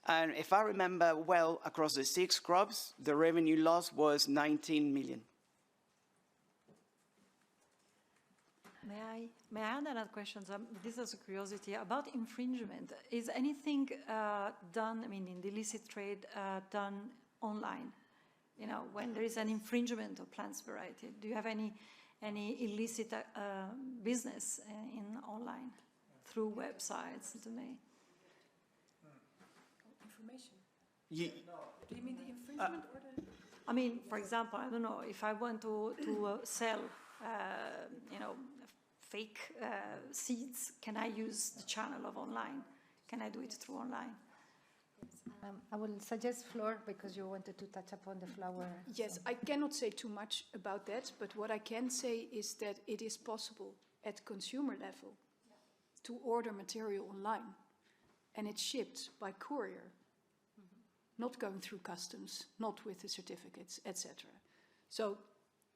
And if I remember well, across the 6 crops, the revenue loss was 19 million. May I add another question? This is a curiosity about infringement. Is anything done, I mean, in the illicit trade, done online? You know, when there is an infringement of plants variety, do you have any illicit business in online through websites to me? Information. You, Do you mean the infringement or the? I mean, for example, I don't know, if I want to sell, you know, fake seeds, can I use the channel of online? Can I do it through online? I will suggest Flor, because you wanted to touch upon the flower. Yes, I cannot say too much about that, but what I can say is that it is possible at consumer level to order material online, and it's shipped by courier, not going through customs, not with the certificates, etc. So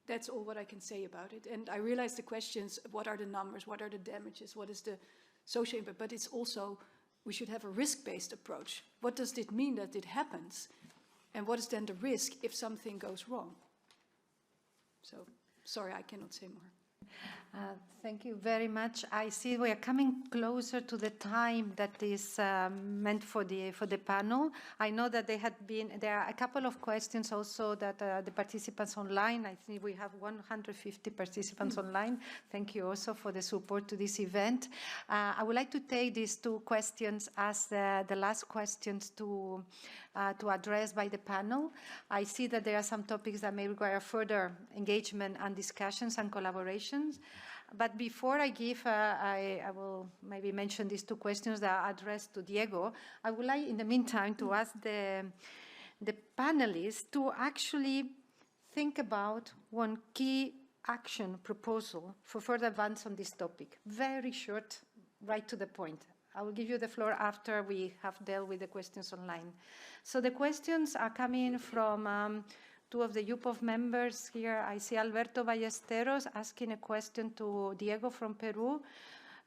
that's all what I can say about it. And I realize the questions, what are the numbers, what are the damages, what is the social impact, but it's also, we should have a risk-based approach. What does it mean that it happens? And what is then the risk if something goes wrong? So, sorry, I cannot say more. Thank you very much. I see we are coming closer to the time that is meant for the panel. I know that there are a couple of questions also that the participants online, I think we have 150 participants online. Thank you also for the support to this event. I would like to take these two questions as the last questions to address by the panel. I see that there are some topics that may require further engagement and discussions and collaborations. But before I give, I will maybe mention these two questions that are addressed to Diego. I would like, in the meantime, to ask the panelists to actually think about one key action proposal for further advance on this topic. Very short, right to the point. I will give you the floor after we have dealt with the questions online. So the questions are coming from two of the UPOV members here. I see Alberto Ballesteros asking a question to Diego from Peru.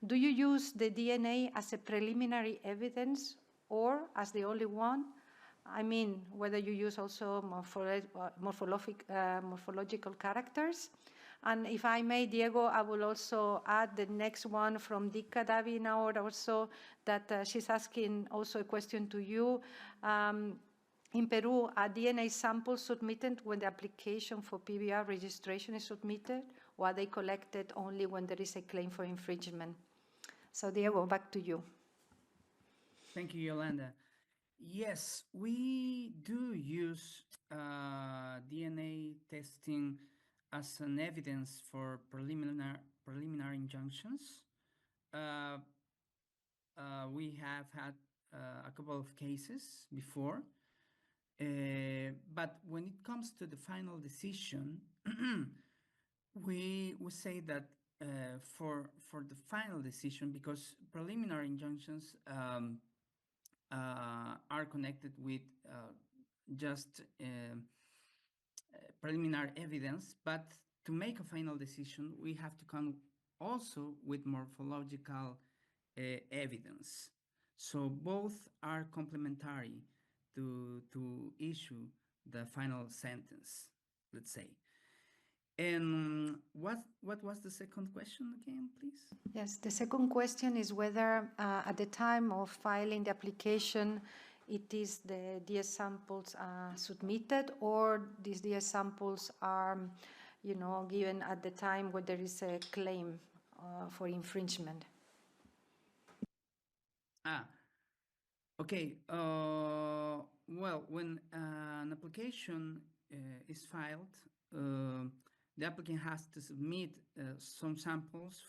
Do you use the DNA as a preliminary evidence or as the only one? I mean, whether you use also morphological characters. And if I may, Diego, I will also add the next one from Dika Davi now also, that she's asking also a question to you. In Peru, are DNA samples submitted when the application for PBR registration is submitted, or are they collected only when there is a claim for infringement? So, Diego, back to you. Thank you, Yolanda. Yes, we do use DNA testing as an evidence for preliminary injunctions. We have had a couple of cases before. But when it comes to the final decision, we say that for the final decision, because preliminary injunctions are connected with just preliminary evidence, but to make a final decision, we have to come also with morphological evidence. So both are complementary to issue the final sentence, let's say. And what was the second question again, please? Yes, the second question is whether at the time of filing the application, it is the DS samples submitted, or these DS samples are, you know, given at the time when there is a claim for infringement. Okay. Well, when an application is filed, the applicant has to submit some samples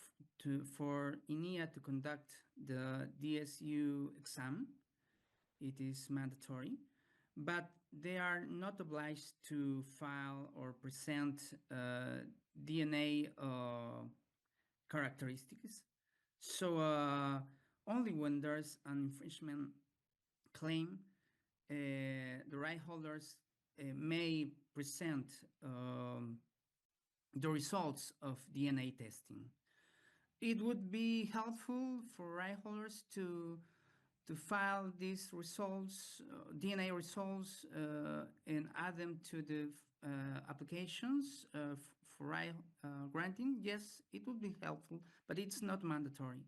for INEA to conduct the DSU exam. It is mandatory, but they are not obliged to file or present DNA characteristics. So only when there's an infringement claim, the right holders may present the results of DNA testing. It would be helpful for right holders to file these results, DNA results, and add them to the applications for right granting. Yes, it would be helpful, but it's not mandatory.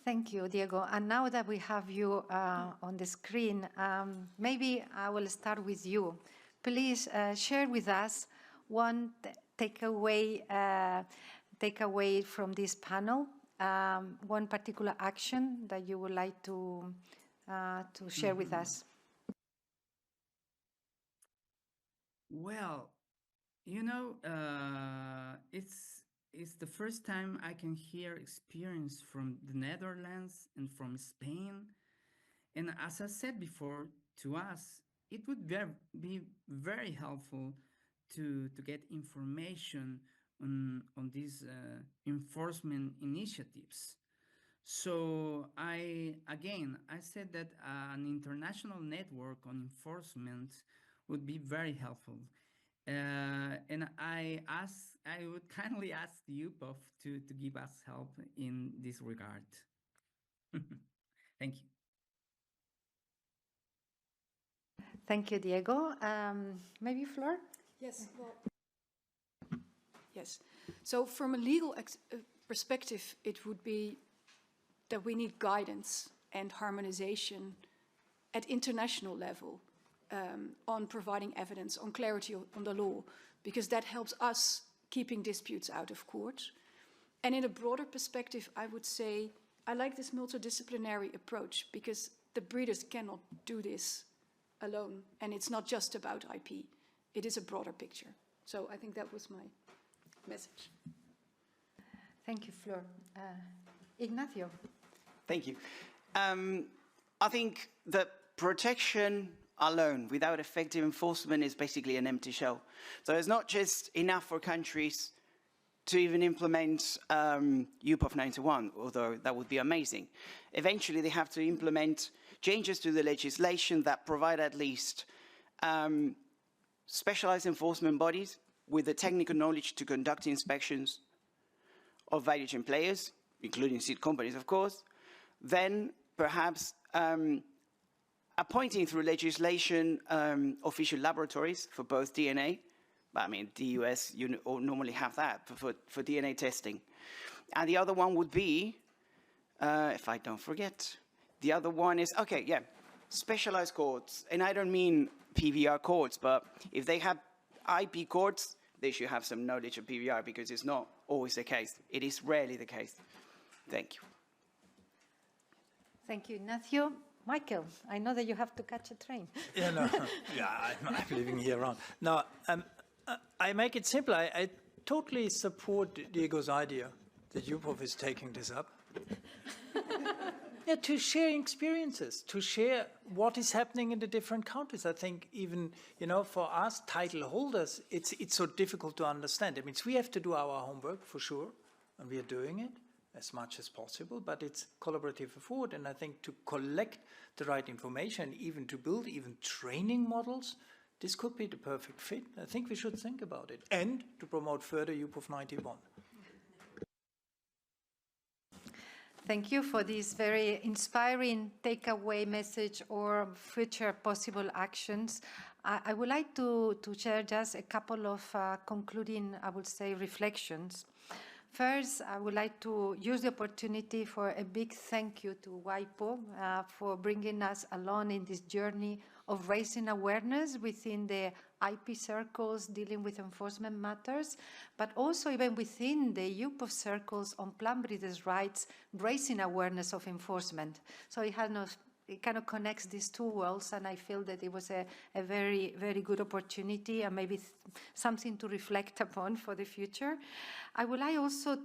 Thank you, Diego. And now that we have you on the screen, maybe I will start with you. Please share with us one takeaway from this panel one particular action that you would like to share with us? Well, you know, it's the first time I can hear experience from the Netherlands and from Spain. And as I said before, to us, it would be very helpful to get information on these enforcement initiatives. So I said that an international network on enforcement would be very helpful. And I would kindly ask the UPOV to give us help in this regard. Thank you. Thank you, Diego. Maybe Flor? Yes, well, yes. So from a legal perspective, it would be that we need guidance and harmonization at international level on providing evidence, on clarity on the law, because that helps us keeping disputes out of court. And in a broader perspective, I would say I like this multidisciplinary approach because the breeders cannot do this alone, and it's not just about IP. It is a broader picture. So I think that was my message. Thank you, Flor. Ignacio. Thank you. I think that protection alone without effective enforcement is basically an empty shell. So it's not just enough for countries to even implement UPOV 91, although that would be amazing. Eventually, they have to implement changes to the legislation that provide at least specialized enforcement bodies with the technical knowledge to conduct inspections of value chain players, including seed companies, of course. Then perhaps appointing through legislation official laboratories for both DNA. But I mean, the US, you normally have that for DNA testing. And the other one would be, if I don't forget, the other one is, okay, yeah, specialized courts. And I don't mean PBR courts, but if they have IP courts, they should have some knowledge of PBR because it's not always the case. It is rarely the case. Thank you. Thank you, Ignacio. Michael, I know that you have to catch a train. Yeah, no, yeah, I'm living here around. Now, I make it simple. I totally support Diego's idea that UPOV is taking this up. Yeah, to share experiences, to share what is happening in the different countries. I think even, you know, for us title holders, it's so difficult to understand. It means we have to do our homework for sure, and we are doing it as much as possible, but it's collaborative effort. And I think to collect the right information, even to build even training models, this could be the perfect fit. I think we should think about it, and to promote further UPOV 91. Thank you for this very inspiring takeaway message or future possible actions. I would like to share just a couple of concluding, I would say, reflections. First, I would like to use the opportunity for a big thank you to WIPO for bringing us along in this journey of raising awareness within the IP circles dealing with enforcement matters, but also even within the UPOV circles on plant breeders' rights, raising awareness of enforcement. So it kind of connects these two worlds, and I feel that it was a very, very good opportunity and maybe something to reflect upon for the future. I would like also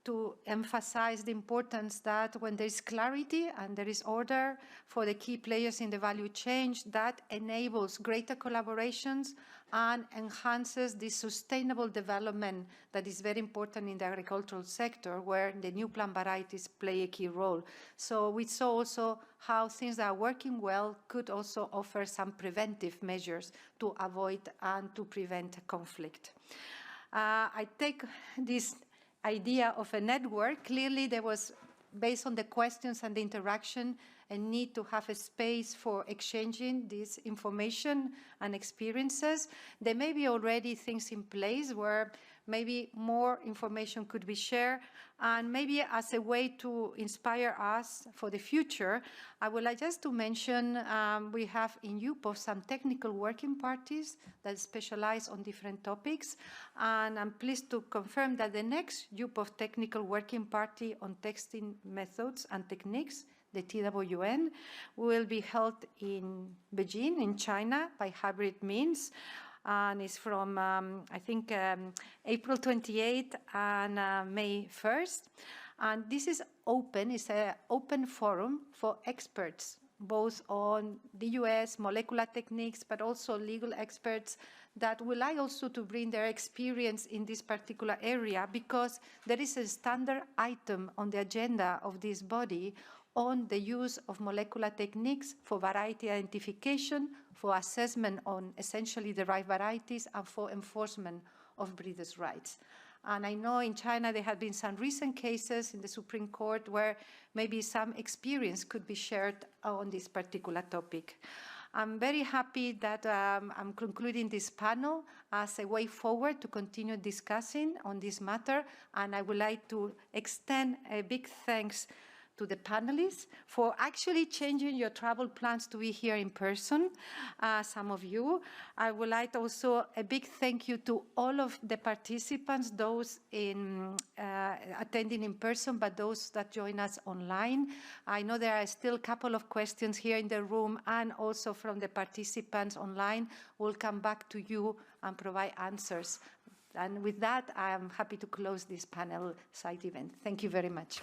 to emphasize the importance that when there is clarity and there is order for the key players in the value chain, that enables greater collaborations and enhances the sustainable development that is very important in the agricultural sector, where the new plant varieties play a key role. So we saw also how things that are working well could also offer some preventive measures to avoid and to prevent conflict. I take this idea of a network. Clearly, there was, based on the questions and the interaction, a need to have a space for exchanging this information and experiences. There may be already things in place where maybe more information could be shared, and maybe as a way to inspire us for the future, I would like just to mention we have in UPOV some technical working parties that specialize on different topics, and I'm pleased to confirm that the next UPOV technical working party on texting methods and techniques, the TWN, will be held in Beijing, in China, by hybrid means. And it's from, I think, April 28th and May 1st. And this is open, it's an open forum for experts, both on the US, molecular techniques, but also legal experts that would like also to bring their experience in this particular area, because there is a standard item on the agenda of this body on the use of molecular techniques for variety identification, for assessment on essentially derived varieties, and for enforcement of breeders' rights. And I know in China there have been some recent cases in the Supreme Court where maybe some experience could be shared on this particular topic. I'm very happy that I'm concluding this panel as a way forward to continue discussing on this matter, and I would like to extend a big thanks to the panelists for actually changing your travel plans to be here in person, some of you. I would like also a big thank you to all of the participants, those in attending in person, but those that join us online. I know there are still a couple of questions here in the room and also from the participants online. We'll come back to you and provide answers. And with that, I am happy to close this panel side event. Thank you very much.